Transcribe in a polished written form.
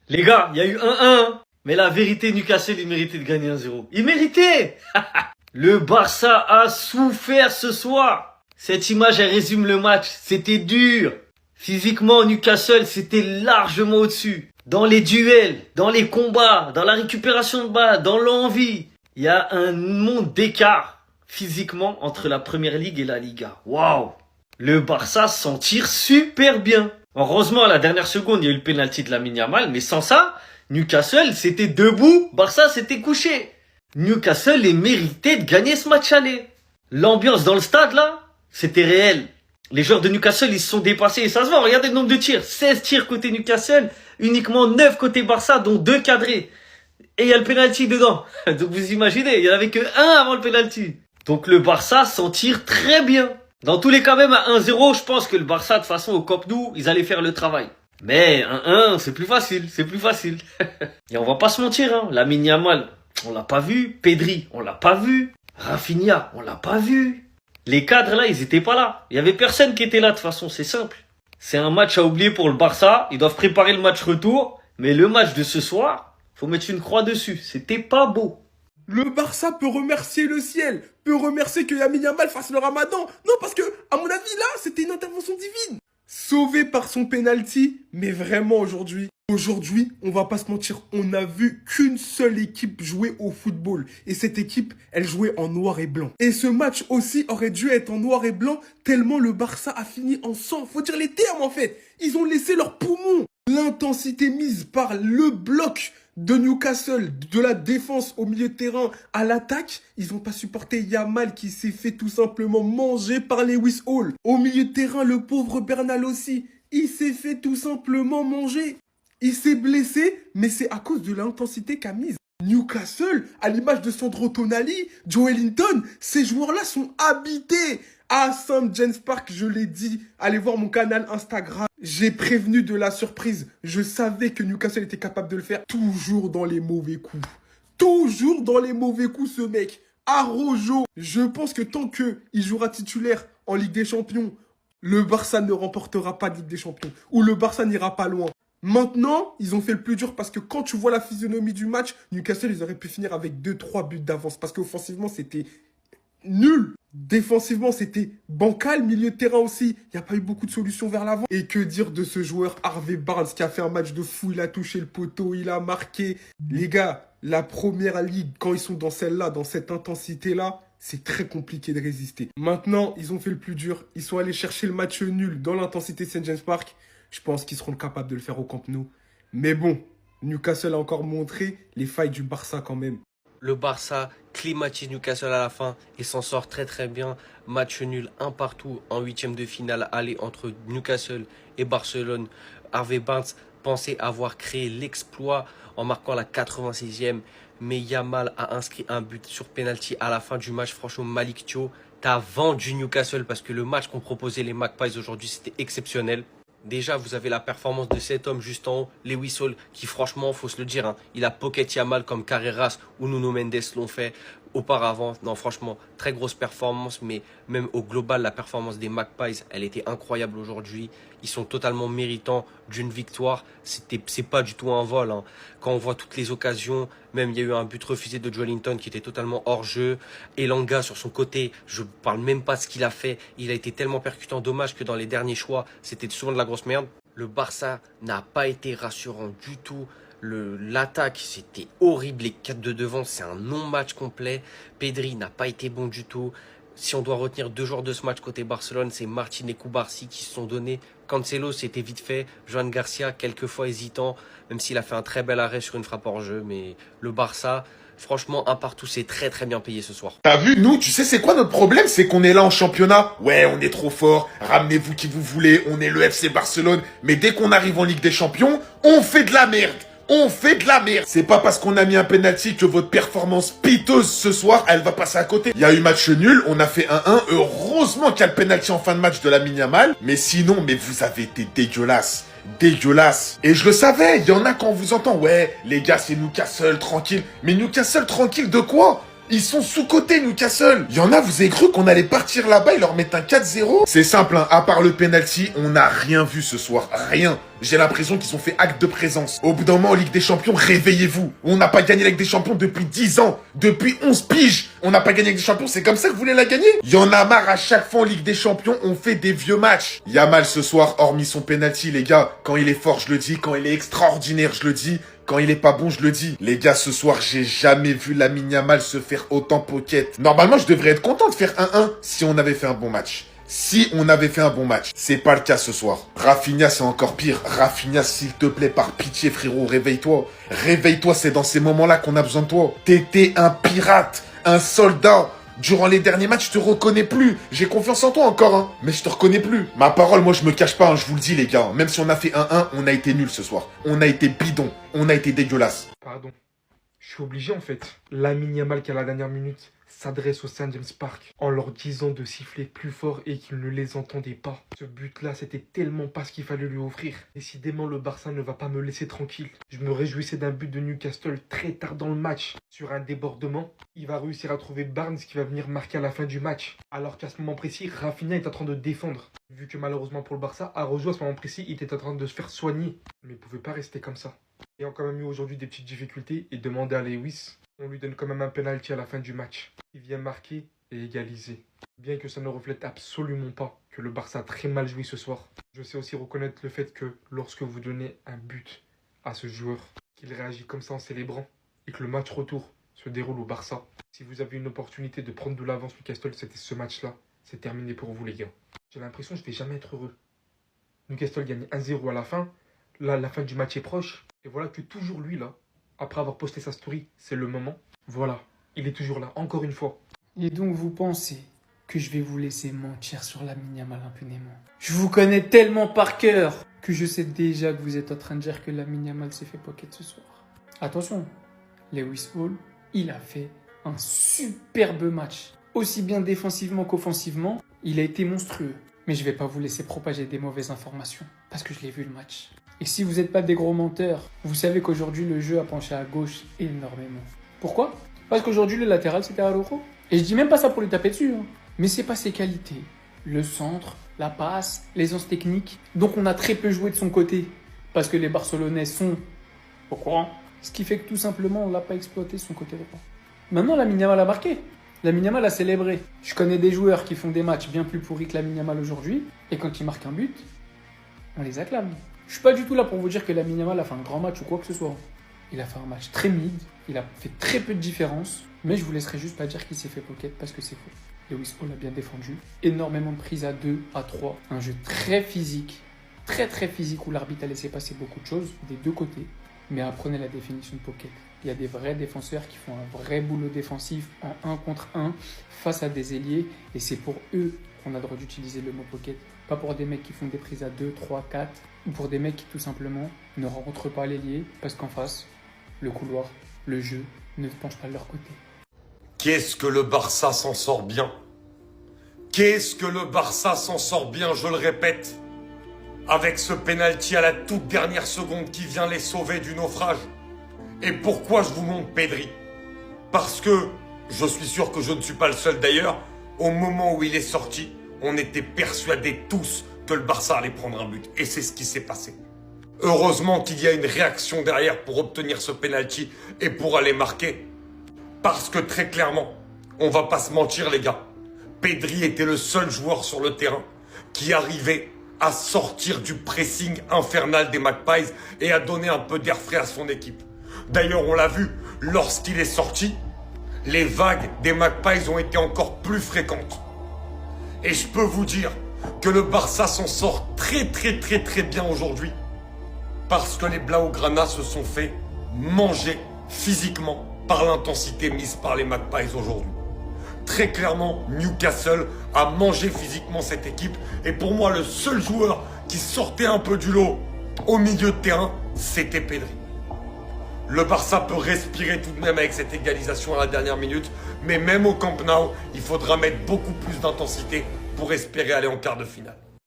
Les gars, il y a eu 1-1. Mais la vérité, Newcastle, il méritait de gagner 1-0. Il méritait. Le Barça a souffert ce soir. Cette image, elle résume le match. C'était dur. Physiquement, Newcastle, c'était largement au-dessus. Dans les duels, dans les combats, dans la récupération de balles, dans l'envie. Il y a un monde d'écart physiquement entre la Première Ligue et la Liga. Waouh! Le Barça s'en tire super bien. Heureusement, à la dernière seconde, il y a eu le pénalty de Lamine Yamal, mais sans ça, Newcastle, c'était debout, Barça, c'était couché. Newcastle est mérité de gagner ce match aller. L'ambiance dans le stade, là, c'était réel. Les joueurs de Newcastle, ils se sont dépassés, et ça se voit, regardez le nombre de tirs. 16 tirs côté Newcastle, uniquement 9 côté Barça, dont 2 cadrés. Et il y a le pénalty dedans. Donc vous imaginez, il n'y en avait que 1 avant le pénalty. Donc le Barça s'en tire très bien. Dans tous les cas, même à 1-0, je pense que le Barça, de toute façon, au Camp Nou, ils allaient faire le travail. Mais 1-1, c'est plus facile, c'est plus facile. Et on va pas se mentir, hein, Lamine Yamal, on l'a pas vu. Pedri, on l'a pas vu. Rafinha, on l'a pas vu. Les cadres, là, ils étaient pas là. Il y avait personne qui était là, de toute façon, c'est simple. C'est un match à oublier pour le Barça. Ils doivent préparer le match retour. Mais le match de ce soir, faut mettre une croix dessus. C'était pas beau. Le Barça peut remercier le ciel, peut remercier que Lamine Yamal fasse le ramadan. Non, parce que, à mon avis, là, c'était une intervention divine. Sauvé par son penalty, mais vraiment aujourd'hui, on va pas se mentir, on n'a vu qu'une seule équipe jouer au football. Et cette équipe, elle jouait en noir et blanc. Et ce match aussi aurait dû être en noir et blanc, tellement le Barça a fini en sang. Faut dire les termes, en fait. Ils ont laissé leurs poumons. L'intensité mise par le bloc de Newcastle, de la défense au milieu de terrain à l'attaque, ils n'ont pas supporté Yamal qui s'est fait tout simplement manger par Lewis Hall. Au milieu de terrain, le pauvre Bernal aussi, il s'est fait tout simplement manger. Il s'est blessé, mais c'est à cause de l'intensité qu'a mise Newcastle, à l'image de Sandro Tonali, Joe Linton, ces joueurs-là sont habités. À St. James Park, je l'ai dit, allez voir mon canal Instagram. J'ai prévenu de la surprise. Je savais que Newcastle était capable de le faire. Toujours dans les mauvais coups. Toujours dans les mauvais coups, ce mec. Arrojo. Je pense que tant qu'il jouera titulaire en Ligue des Champions, le Barça ne remportera pas de Ligue des Champions. Ou le Barça n'ira pas loin. Maintenant, ils ont fait le plus dur parce que quand tu vois la physionomie du match, Newcastle, ils auraient pu finir avec 2-3 buts d'avance. Parce qu'offensivement, c'était nul. Défensivement, c'était bancal. Milieu de terrain aussi, il n'y a pas eu beaucoup de solutions vers l'avant. Et que dire de ce joueur Harvey Barnes qui a fait un match de fou. Il a touché le poteau, il a marqué. Les gars, la Première Ligue, quand ils sont dans celle-là, dans cette intensité-là, c'est très compliqué de résister. Maintenant, ils ont fait le plus dur. Ils sont allés chercher le match nul dans l'intensité St. James Park. Je pense qu'ils seront capables de le faire au Camp Nou. Mais bon, Newcastle a encore montré les failles du Barça quand même. Le Barça climatise Newcastle à la fin et s'en sort très très bien. Match nul un partout en huitième de finale aller entre Newcastle et Barcelone. Harvey Barnes pensait avoir créé l'exploit en marquant la 86e. Mais Yamal a inscrit un but sur penalty à la fin du match. Franchement, Malick Thiaw, t'as vendu Newcastle parce que le match qu'ont proposé les Magpies aujourd'hui, c'était exceptionnel. Déjà, vous avez la performance de cet homme juste en haut, Lewis Hall, qui franchement, faut se le dire, hein, il a pocket Yamal comme Carreras ou Nuno Mendes l'ont fait auparavant. Non, franchement, très grosse performance, mais même au global, la performance des Magpies, elle était incroyable aujourd'hui. Ils sont totalement méritants d'une victoire. C'est pas du tout un vol, hein. Quand on voit toutes les occasions, même il y a eu un but refusé de Joe Linton qui était totalement hors jeu. Elanga sur son côté, je parle même pas de ce qu'il a fait. Il a été tellement percutant, dommage que dans les derniers choix, c'était souvent de la grosse merde. Le Barça n'a pas été rassurant du tout. L'attaque, c'était horrible. Les 4 de devant, c'est un non-match complet. Pedri n'a pas été bon du tout. Si on doit retenir 2 joueurs de ce match côté Barcelone, c'est Martin et Cubarsí qui se sont donnés. Cancelo, c'était vite fait. Joan Garcia, quelquefois hésitant, même s'il a fait un très bel arrêt sur une frappe hors jeu. Mais le Barça, franchement, un partout, c'est très très bien payé ce soir. T'as vu, nous, tu sais c'est quoi notre problème? C'est qu'on est là en championnat. Ouais, on est trop fort. Ramenez-vous qui vous voulez. On est le FC Barcelone. Mais dès qu'on arrive en Ligue des Champions, on fait de la merde. On fait de la merde. C'est pas parce qu'on a mis un penalty que votre performance piteuse ce soir, elle va passer à côté. Il y a eu match nul, on a fait 1-1. Heureusement qu'il y a le penalty en fin de match de Lamine Yamal. Mais sinon, mais vous avez été dégueulasse. Dégueulasse. Et je le savais, il y en a quand on vous entend, ouais, les gars, c'est Newcastle, tranquille. Mais Newcastle, tranquille de quoi? Ils sont sous-cotés, Newcastle. Il y en a, vous avez cru qu'on allait partir là-bas et leur mettre un 4-0? C'est simple, hein, à part le penalty, on n'a rien vu ce soir. Rien. J'ai l'impression qu'ils ont fait acte de présence. Au bout d'un moment, en Ligue des Champions, réveillez-vous. On n'a pas gagné la Ligue des Champions depuis 10 ans. Depuis 11 piges. On n'a pas gagné la Ligue des Champions. C'est comme ça que vous voulez la gagner? Il y en a marre, à chaque fois en Ligue des Champions, on fait des vieux matchs. Yamal ce soir, hormis son penalty, les gars, quand il est fort, je le dis. Quand il est extraordinaire, je le dis. Quand il est pas bon, je le dis. Les gars, ce soir, j'ai jamais vu Lamine Yamal se faire autant pocket. Normalement, je devrais être content de faire 1-1 si on avait fait un bon match. Si on avait fait un bon match. C'est pas le cas ce soir. Rafinha, c'est encore pire. Rafinha, s'il te plaît, par pitié, frérot, réveille-toi. Réveille-toi, c'est dans ces moments-là qu'on a besoin de toi. T'étais un pirate, un soldat. Durant les derniers matchs, je te reconnais plus. J'ai confiance en toi encore, hein. Mais je te reconnais plus. Ma parole, moi, je me cache pas, hein, je vous le dis, les gars. Même si on a fait 1-1, on a été nuls ce soir. On a été bidon. On a été dégueulasse. Pardon. Je suis obligé en fait. Lamine Yamal qui à la dernière minute s'adresse au St. James Park en leur disant de siffler plus fort et qu'ils ne les entendaient pas. Ce but-là, c'était tellement pas ce qu'il fallait lui offrir. Décidément, le Barça ne va pas me laisser tranquille. Je me réjouissais d'un but de Newcastle très tard dans le match. Sur un débordement, il va réussir à trouver Barnes qui va venir marquer à la fin du match. Alors qu'à ce moment précis, Rafinha est en train de défendre. Vu que malheureusement pour le Barça, Araujo à ce moment précis, il était en train de se faire soigner. Mais il ne pouvait pas rester comme ça. Ayant quand même eu aujourd'hui des petites difficultés et demandé à Lewis, on lui donne quand même un penalty à la fin du match. Il vient marquer et égaliser. Bien que ça ne reflète absolument pas que le Barça a très mal joué ce soir. Je sais aussi reconnaître le fait que lorsque vous donnez un but à ce joueur, qu'il réagit comme ça en célébrant et que le match retour se déroule au Barça. Si vous avez une opportunité de prendre de l'avance Newcastle, c'était ce match-là. C'est terminé pour vous les gars. J'ai l'impression que je ne vais jamais être heureux. Newcastle gagne 1-0 à la fin. Là, la fin du match est proche. Et voilà que toujours lui, là, après avoir posté sa story, c'est le moment. Voilà, il est toujours là, encore une fois. Et donc vous pensez que je vais vous laisser mentir sur Lamine Yamal impunément? Je vous connais tellement par cœur que je sais déjà que vous êtes en train de dire que Lamine Yamal s'est fait pocket ce soir. Attention, Lewis Hall, il a fait un superbe match. Aussi bien défensivement qu'offensivement, il a été monstrueux. Mais je ne vais pas vous laisser propager des mauvaises informations, parce que je l'ai vu le match. Et si vous n'êtes pas des gros menteurs, vous savez qu'aujourd'hui le jeu a penché à gauche énormément. Pourquoi? Parce qu'aujourd'hui le latéral c'était Araujo. Et je dis même pas ça pour lui taper dessus, hein. Mais c'est pas ses qualités. Le centre, la passe, l'aisance technique. Donc on a très peu joué de son côté. Parce que les Barcelonais sont au courant. Ce qui fait que tout simplement on l'a pas exploité son côté droit. Maintenant Lamine Yamal a marqué. Lamine Yamal a célébré. Je connais des joueurs qui font des matchs bien plus pourris que Lamine Yamal aujourd'hui. Et quand ils marquent un but, on les acclame. Je suis pas du tout là pour vous dire que Lamine Yamal a fait un grand match ou quoi que ce soit. Il a fait un match très mid, il a fait très peu de différence, mais je vous laisserai juste pas dire qu'il s'est fait pocket parce que c'est faux. Lewis Hall a bien défendu, énormément de prises à 2, à 3, un jeu très physique, très physique où l'arbitre a laissé passer beaucoup de choses des deux côtés, mais apprenez la définition de pocket. Il y a des vrais défenseurs qui font un vrai boulot défensif en 1 contre 1 face à des ailiers et c'est pour eux qu'on a le droit d'utiliser le mot pocket. Pas pour des mecs qui font des prises à 2, 3, 4 ou pour des mecs qui tout simplement ne rencontrent pas l'ailier parce qu'en face, le couloir, le jeu ne penche pas de leur côté. Qu'est-ce que le Barça s'en sort bien? Qu'est-ce que le Barça s'en sort bien, je le répète, avec ce penalty à la toute dernière seconde qui vient les sauver du naufrage. Et pourquoi je vous montre Pedri? Parce que, je suis sûr que je ne suis pas le seul d'ailleurs, au moment où il est sorti, on était persuadés tous que le Barça allait prendre un but. Et c'est ce qui s'est passé. Heureusement qu'il y a une réaction derrière pour obtenir ce penalty et pour aller marquer. Parce que très clairement, on va pas se mentir les gars, Pedri était le seul joueur sur le terrain qui arrivait à sortir du pressing infernal des Magpies et à donner un peu d'air frais à son équipe. D'ailleurs, on l'a vu, lorsqu'il est sorti, les vagues des Magpies ont été encore plus fréquentes. Et je peux vous dire que le Barça s'en sort très bien aujourd'hui. Parce que les Blaugrana se sont fait manger physiquement par l'intensité mise par les Magpies aujourd'hui. Très clairement, Newcastle a mangé physiquement cette équipe. Et pour moi, le seul joueur qui sortait un peu du lot au milieu de terrain, c'était Pedri. Le Barça peut respirer tout de même avec cette égalisation à la dernière minute. Mais même au Camp Nou, il faudra mettre beaucoup plus d'intensité pour espérer aller en quart de finale.